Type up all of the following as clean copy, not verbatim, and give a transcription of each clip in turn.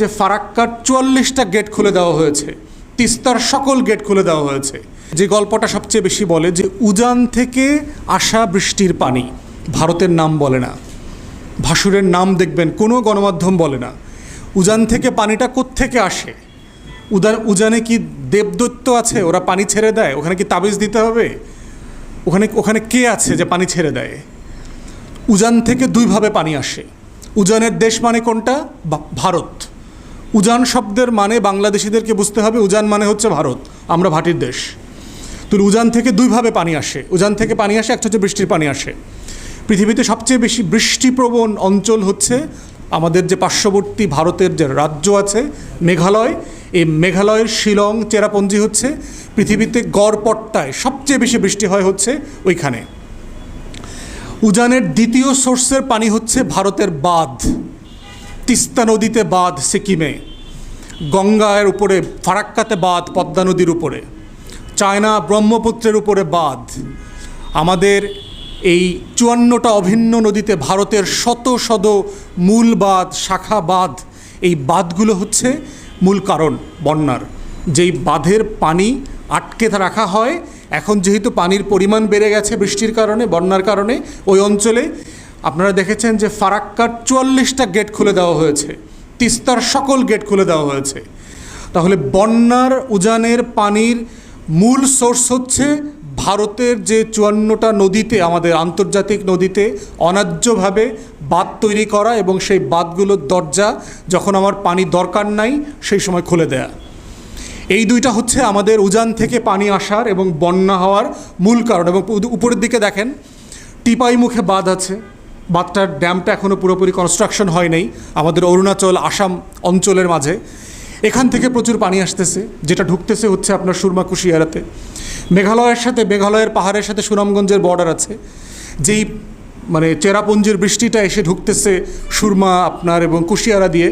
যে ফারাক্কার ৪৪টা গেট খুলে দেওয়া হয়েছে, তিস্তার সকল গেট খুলে দেওয়া হয়েছে। যে গল্পটা সবচেয়ে বেশি বলে যে উজান থেকে আসা বৃষ্টির পানি, ভারতের নাম বলে না, ভাসুরের নাম দেখবেন কোনো গণমাধ্যম বলে না। উজান থেকে পানিটা কোত্থেকে আসে? উজানে কি দেবদৈত্য আছে ওরা পানি ছেড়ে দেয়? ওখানে কি তাবিজ দিতে হবে? ওখানে কে আছে যে পানি ছেড়ে দেয়? উজান থেকে দুইভাবে পানি আসে। উজানের দেশ মানে কোনটা? ভারত। উজান শব্দের মানে বাংলাদেশিদেরকে বুঝতে হবে, উজান মানে হচ্ছে ভারত, আমরা ভাটির দেশ। তো উজান থেকে দুইভাবে পানি আসে। উজান থেকে পানি আসে, একটা হচ্ছে বৃষ্টির পানি আসে। পৃথিবীতে সবচেয়ে বেশি বৃষ্টিপ্রবণ অঞ্চল হচ্ছে আমাদের যে পার্শ্ববর্তী ভারতের যে রাজ্য আছে মেঘালয়। এই মেঘালয়ের শিলং চেরাপুঞ্জি হচ্ছে পৃথিবীতে গড়পট্টায় সবচেয়ে বেশি বৃষ্টি হয় হচ্ছে ওইখানে। উজানের দ্বিতীয় সোর্সের পানি হচ্ছে ভারতের বাঁধ, তিস্তা নদীতে বাঁধ সিকিমে, গঙ্গার উপরে ফারাক্কাতে বাঁধ পদ্মা নদীর উপরে, চায়না ব্রহ্মপুত্রের উপরে বাঁধ। আমাদের এই ৫৪টা অভিন্ন নদীতে ভারতের শত শত মূল বাঁধ, শাখা বাঁধ, এই বাঁধগুলো হচ্ছে মূল কারণ বন্যার। যেই বাঁধের পানি আটকে রাখা হয়, এখন যেহেতু পানির পরিমাণ বেড়ে গেছে বৃষ্টির কারণে, বন্যার কারণে, ওই অঞ্চলে আপনারা দেখেছেন যে ফারাক্কার ৪৪টা গেট খুলে দেওয়া হয়েছে, তিস্তার সকল গেট খুলে দেওয়া হয়েছে। তাহলে বন্যার উজানের পানির মূল সোর্স হচ্ছে ভারতের যে ৫৪টা নদীতে, আমাদের আন্তর্জাতিক নদীতে অন্যায্যভাবে বাঁধ তৈরি করা এবং সেই বাঁধগুলোর দরজা যখন আমার পানি দরকার নাই সেই সময় খুলে দেয়া। এই দুইটা হচ্ছে আমাদের উজান থেকে পানি আসার এবং বন্যা হওয়ার মূল কারণ। এবং উপরের দিকে দেখেন টিপাই মুখে বাঁধ আছে, বাঁধটার ড্যামটা এখনও পুরোপুরি কনস্ট্রাকশন হয় নাই আমাদের অরুণাচল আসাম অঞ্চলের মাঝে। এখান থেকে প্রচুর পানি আসতেছে, যেটা ঢুকতেছে হচ্ছে আপনার সুরমা কুশিয়ারাতে। মেঘালয়ের সাথে, মেঘালয়ের পাহাড়ের সাথে সুনামগঞ্জের বর্ডার আছে, যেই মানে চেরাপুঞ্জির বৃষ্টিটা এসে ঢুকতেছে সুরমা আপনার এবং কুশিয়ারা দিয়ে।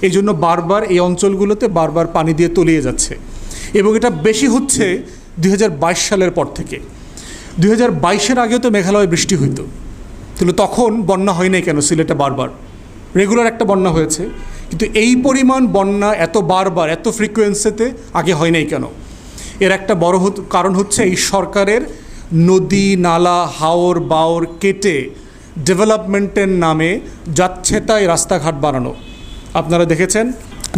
এই জন্য বারবার এই অঞ্চলগুলোতে বারবার পানি দিয়ে তলিয়ে যাচ্ছে এবং এটা বেশি হচ্ছে ২০২২ সালের পর থেকে। ২০২২-এর আগেও তো মেঘালয়ে বৃষ্টি হইতো, তাহলে তখন বন্যা হয় নাই কেন? সিলেটে বারবার রেগুলার একটা বন্যা হয়েছে, কিন্তু এই পরিমাণ বন্যা এত বারবার এত ফ্রিকোয়েন্সিতে আগে হয় নাই কেন? এর একটা বড় কারণ হচ্ছে এই সরকারের নদী নালা হাওর বাওর কেটে ডেভেলপমেন্টের নামে যাচ্ছে তাই রাস্তাঘাট বানানো। আপনারা দেখেছেন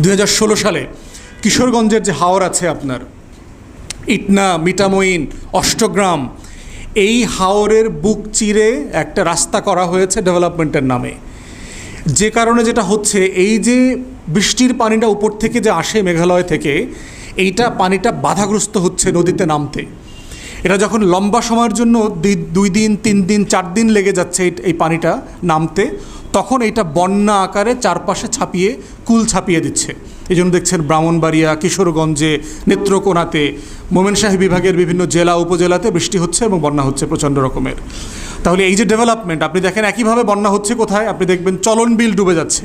২০১৬ সালে কিশোরগঞ্জের যে হাওর আছে আপনার ইটনা, মিঠামইন, অষ্টগ্রাম, এই হাওরের বুক চিরে একটা রাস্তা করা হয়েছে ডেভেলপমেন্টের নামে। যে কারণে যেটা হচ্ছে, এই যে বৃষ্টির পানিটা উপর থেকে যে আসে মেঘালয় থেকে, এইটা পানিটা বাধাগ্রস্ত হচ্ছে নদীতে নামতে। এটা যখন লম্বা সময়ের জন্য ২ দিন ৩ দিন ৪ দিন লেগে যাচ্ছে এই পানিটা নামতে, তখন এইটা বন্যা আকারে চারপাশে কুল ছাপিয়ে দিচ্ছে। এই জন্য দেখছেন ব্রাহ্মণবাড়িয়া, কিশোরগঞ্জে, নেত্রকোনাতে, ময়মনসিংহ বিভাগের বিভিন্ন জেলা উপজেলাতে বৃষ্টি হচ্ছে এবং বন্যা হচ্ছে প্রচণ্ড রকমের। তাহলে এই যে ডেভেলপমেন্ট, আপনি দেখেন একইভাবে বন্যা হচ্ছে কোথায়? আপনি দেখবেন চলন বিল ডুবে যাচ্ছে,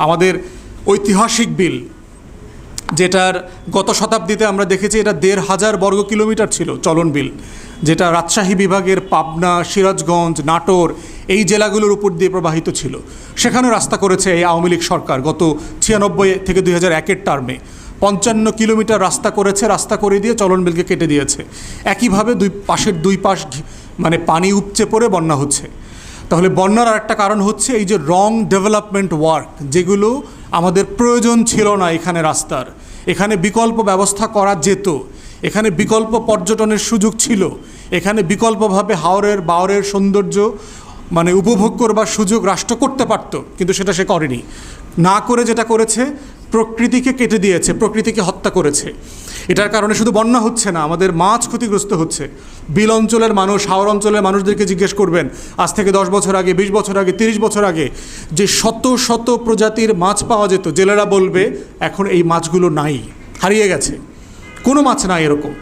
আমাদের ঐতিহাসিক বিল, যেটার গত শতাব্দীতে আমরা দেখেছি এটা ১৫০০ বর্গ কিলোমিটার ছিল চলন বিল, যেটা রাজশাহী বিভাগের পাবনা, সিরাজগঞ্জ, নাটোর এই জেলাগুলোর উপর দিয়ে প্রবাহিত ছিল। সেখানে রাস্তা করেছে এই আওয়ামী লীগ সরকার গত ৯৬ থেকে ২০০১-এর টার্মে ৫৫ কিলোমিটার রাস্তা করেছে, রাস্তা করে দিয়ে চলন বিলকে কেটে দিয়েছে। একইভাবে দুই পাশ মানে পানি উপচে পড়ে বন্যা হচ্ছে। তাহলে বন্যার আর একটা কারণ হচ্ছে এই যে রং ডেভেলপমেন্ট ওয়ার্ক, যেগুলো আমাদের প্রয়োজন ছিল না এখানে রাস্তার। এখানে বিকল্প ব্যবস্থা করা যেত, এখানে বিকল্প পর্যটনের সুযোগ ছিল, এখানে বিকল্পভাবে হাওরের বাওরের সৌন্দর্য মানে উপভোগ করবার সুযোগ রাষ্ট্র করতে পারত, কিন্তু সেটা সে করেনি। না করে যেটা করেছে, প্রকৃতিকে কেটে দিয়েছে, প্রকৃতিকে হত্যা করেছে। এটার কারণে শুধু বন্যা হচ্ছে না, আমাদের মাছ ক্ষতিগ্রস্ত হচ্ছে। বিল অঞ্চলের মানুষ, হাওর অঞ্চলের মানুষদেরকে জিজ্ঞেস করবেন আজ থেকে ১০ বছর আগে, ২০ বছর আগে, ৩০ বছর আগে যে শত শত প্রজাতির মাছ পাওয়া যেত, জেলেরা বলবে এখন এই মাছগুলো নাই, হারিয়ে গেছে, কোনো মাছ নাই এরকম।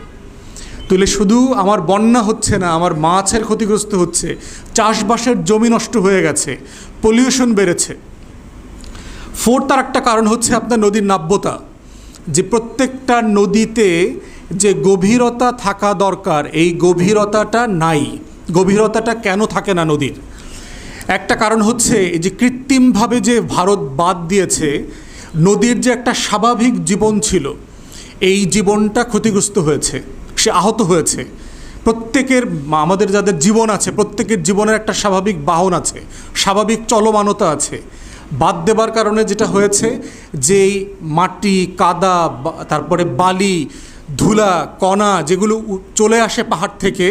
তাহলে শুধু আমার বন্যা হচ্ছে না, আমার মাছের ক্ষতিগ্রস্ত হচ্ছে, চাষবাসের জমি নষ্ট হয়ে গেছে, পলিউশন বেড়েছে। ফোর্থ আর একটা কারণ হচ্ছে আপনার নদীর নাব্যতা, যে প্রত্যেকটা নদীতে যে গভীরতা থাকা দরকার এই গভীরতাটা নাই। গভীরতাটা কেন থাকে না নদীর? একটা কারণ হচ্ছে এই যে কৃত্রিমভাবে যে ভারত বাঁধ দিয়েছে, নদীর যে একটা স্বাভাবিক জীবন ছিল, এই জীবনটা ক্ষতিগ্রস্ত হয়েছে, সে আহত হয়েছে। প্রত্যেকের, আমাদের যাদের জীবন আছে, প্রত্যেকের জীবনের একটা স্বাভাবিক বাহন আছে, স্বাভাবিক চলমানতা আছে। বাদ দেবার কারণে যেটা হয়েছে, যেই মাটি, কাদা, তারপরে বালি, ধুলা, কণা যেগুলো চলে আসে পাহাড় থেকে,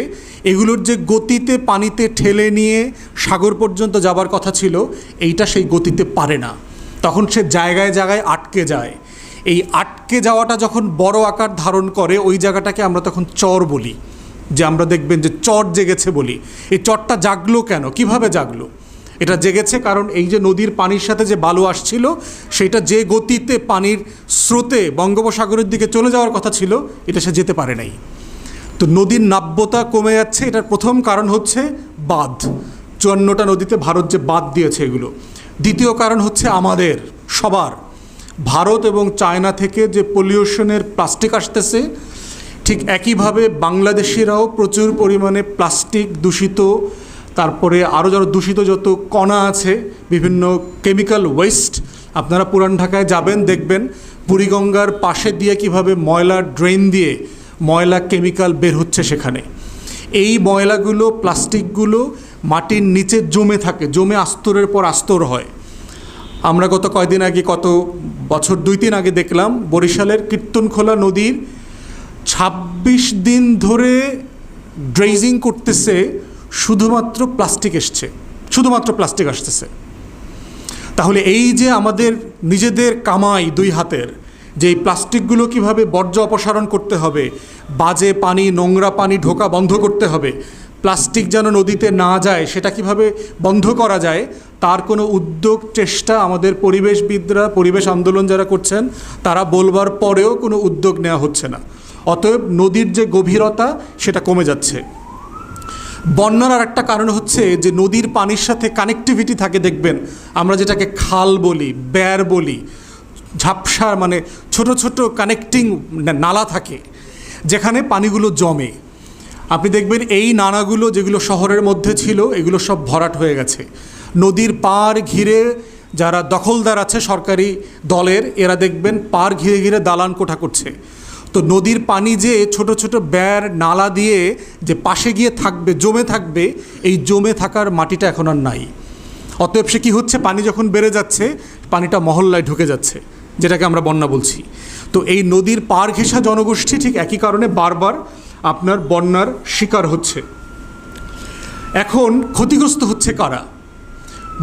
এগুলোর যে গতিতে পানিতে ঠেলে নিয়ে সাগর পর্যন্ত যাবার কথা ছিল, এইটা সেই গতিতে পারে না। তখন সে জায়গায় জায়গায় আটকে যায়। এই আটকে যাওয়াটা যখন বড় আকার ধারণ করে, ওই জায়গাটাকে আমরা তখন চর বলি। যে আমরা দেখবেন যে চর জেগেছে বলি। এই চরটা জাগলো কেন, কিভাবে জাগলো? এটা জেগেছে কারণ এই যে নদীর পানির সাথে যে বালু আসছিল, সেটা যে গতিতে পানির স্রোতে বঙ্গোপসাগরের দিকে চলে যাওয়ার কথা ছিল, এটা সে যেতে পারে নাই। তো নদীর নাব্যতা কমে যাচ্ছে। এটার প্রথম কারণ হচ্ছে বাঁধ। 54টা নদীতে ভারত যে বাঁধ দিয়েছে এগুলো। দ্বিতীয় কারণ হচ্ছে আমাদের সবার, ভারত এবং চায়না থেকে যে পলিউশনের প্লাস্টিক আসতেছে, ঠিক একইভাবে বাংলাদেশিরাও প্রচুর পরিমাণে প্লাস্টিক দূষিত, তারপরে আরও যারা দূষিত যত কণা আছে, বিভিন্ন কেমিক্যাল ওয়েস্ট। আপনারা পুরান ঢাকায় যাবেন, দেখবেন বুড়িগঙ্গার পাশে দিয়ে কিভাবে ময়লা ড্রেন দিয়ে ময়লা কেমিক্যাল বের হচ্ছে সেখানে। এই ময়লাগুলো, প্লাস্টিকগুলো মাটির নিচে জমে থাকে, জমে আস্তরের পর আস্তর হয়। আমরা গত কয়দিন আগে, কত বছর 2-3 আগে দেখলাম বরিশালের কীর্তনখোলা নদীর 26 দিন ধরে ড্রেজিং করতেছে, শুধুমাত্র প্লাস্টিক এসছে, শুধুমাত্র প্লাস্টিক আসতেছে। তাহলে এই যে আমাদের নিজেদের কামাই 2 হাতের, যে এই প্লাস্টিকগুলো কীভাবে বর্জ্য অপসারণ করতে হবে, বাজে পানি, নোংরা পানি ঢোকা বন্ধ করতে হবে, প্লাস্টিক যেন নদীতে না যায় সেটা কিভাবে বন্ধ করা যায়, তার কোনো উদ্যোগ, চেষ্টা আমাদের পরিবেশবিদরা, পরিবেশ আন্দোলন যারা করছেন, তারা বলবার পরেও কোনো উদ্যোগ নেওয়া হচ্ছে না। অতএব নদীর যে গভীরতা সেটা কমে যাচ্ছে। বন্যার আর একটা কারণ হচ্ছে যে নদীর পানির সাথে কানেক্টিভিটি থাকে, দেখবেন আমরা যেটাকে খাল বলি, ব্যার বলি, ঝাপসা, মানে ছোট ছোট কানেক্টিং নালা থাকে যেখানে পানিগুলো জমে। আপনি দেখবেন এই নালাগুলো যেগুলো শহরের মধ্যে ছিল, এগুলো সব ভরাট হয়ে গেছে। নদীর পাড় ঘিরে যারা দখলদার আছে সরকারি দলের, এরা দেখবেন পাড় ঘিরে ঘিরে দালান কোঠা করছে। তো নদীর পানি যে ছোট ছোট ব্যার নালা দিয়ে যে পাশে গিয়ে থাকবে, জমে থাকবে, এই জমে থাকার মাটিটা এখন আর নাই। অতএব সে কী হচ্ছে, পানি যখন বেড়ে যাচ্ছে, পানিটা মহল্লায় ঢুকে যাচ্ছে, যেটাকে আমরা বন্যা বলছি। তো এই নদীর পাড় ঘেঁষা জনগোষ্ঠী ঠিক একই কারণে বারবার আপনার বন্যার শিকার হচ্ছে। এখন ক্ষতিগ্রস্ত হচ্ছে কারা?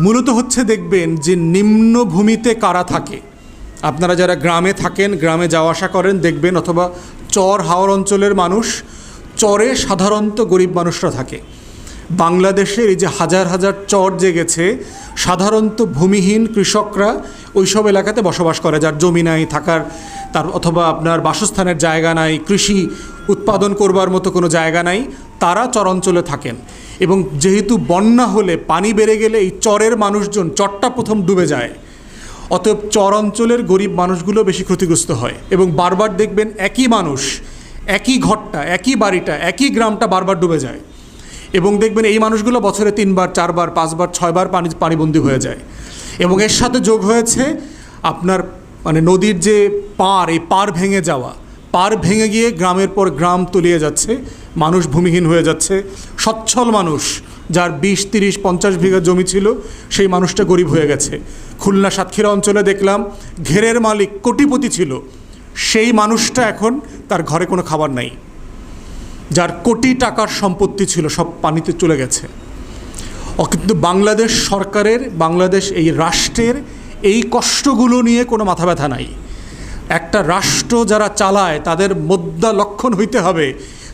মূলত হচ্ছে, দেখবেন যে নিম্নভূমিতে কারা থাকে। আপনারা যারা গ্রামে থাকেন, গ্রামে যাওয়া আসা করেন, দেখবেন, অথবা চর হাওর অঞ্চলের মানুষ, চরে সাধারণত গরিব মানুষরা থাকে। বাংলাদেশের এই যে হাজার হাজার চর জেগেছে, সাধারণত ভূমিহীন কৃষকরা ওইসব এলাকাতে বসবাস করে, যার জমি নাই থাকার, তার অথবা আপনার বাসস্থানের জায়গা নাই, কৃষি উৎপাদন করবার মতো কোনো জায়গা নাই, তারা চর অঞ্চলে থাকেন। এবং যেহেতু বন্যা হলে, পানি বেড়ে গেলে এই চরের মানুষজন, চরটা প্রথম ডুবে যায়। অতএব চর অঞ্চলের গরিব মানুষগুলো বেশি ক্ষতিগ্রস্ত হয়। এবং বারবার দেখবেন একই মানুষ, একই ঘরটা, একই বাড়িটা, একই গ্রামটা বারবার ডুবে যায়। এবং দেখবেন এই মানুষগুলো বছরে 3 বার 4 বার 5 বার 6 বার পানিবন্দী হয়ে যায়। এবং এর সাথে যোগ হয়েছে আপনার মানে নদীর যে পাড়, এই পাড় ভেঙে যাওয়া, পাড় ভেঙে গিয়ে গ্রামের পর গ্রাম তলিয়ে যাচ্ছে, মানুষ ভূমিহীন হয়ে যাচ্ছে। সচ্ছল মানুষ, যার 20, 30, 50 বিঘা জমি ছিল, সেই মানুষটা গরিব হয়ে গেছে। খুলনা সাতক্ষীরা অঞ্চলে দেখলাম ঘেরের মালিক কোটিপতি ছিল, সেই মানুষটা এখন তার ঘরে কোনো খাবার নাই। যার কোটি টাকার সম্পত্তি ছিল, সব পানিতে চলে গেছে। কিন্তু বাংলাদেশ সরকারের, বাংলাদেশ এই রাষ্ট্রের এই কষ্টগুলো নিয়ে কোনো মাথা ব্যথা নাই। একটা রাষ্ট্র যারা চালায়, তাদের মোদ্দা লক্ষণ হইতে হবে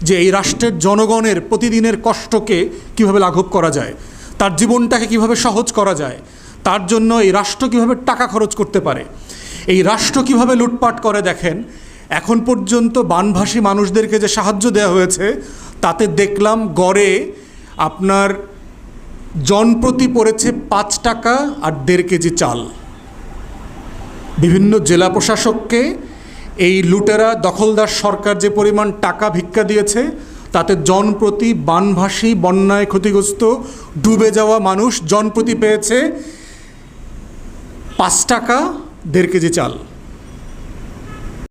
যে এই রাষ্ট্রের জনগণের প্রতিদিনের কষ্টকে কীভাবে লাঘব করা যায়, তার জীবনটাকে কীভাবে সহজ করা যায়, তার জন্য এই রাষ্ট্র কীভাবে টাকা খরচ করতে পারে, এই রাষ্ট্র কীভাবে লুটপাট করে। দেখেন, এখন পর্যন্ত বানভাসী মানুষদেরকে যে সাহায্য দেওয়া হয়েছে, তাতে দেখলাম গড়ে আপনার জনপ্রতি পড়েছে 5 টাকা আর 1.5 কেজি চাল। বিভিন্ন জেলা প্রশাসককে এই লুটেরা দখলদার সরকার যে পরিমাণ টাকা ভিক্ষা দিয়েছে, তাতে জনপ্রতি বানভাসী, বন্যায় ক্ষতিগ্রস্ত, ডুবে যাওয়া মানুষ জনপ্রতি পেয়েছে 5 টাকা, 1.5 কেজি চাল।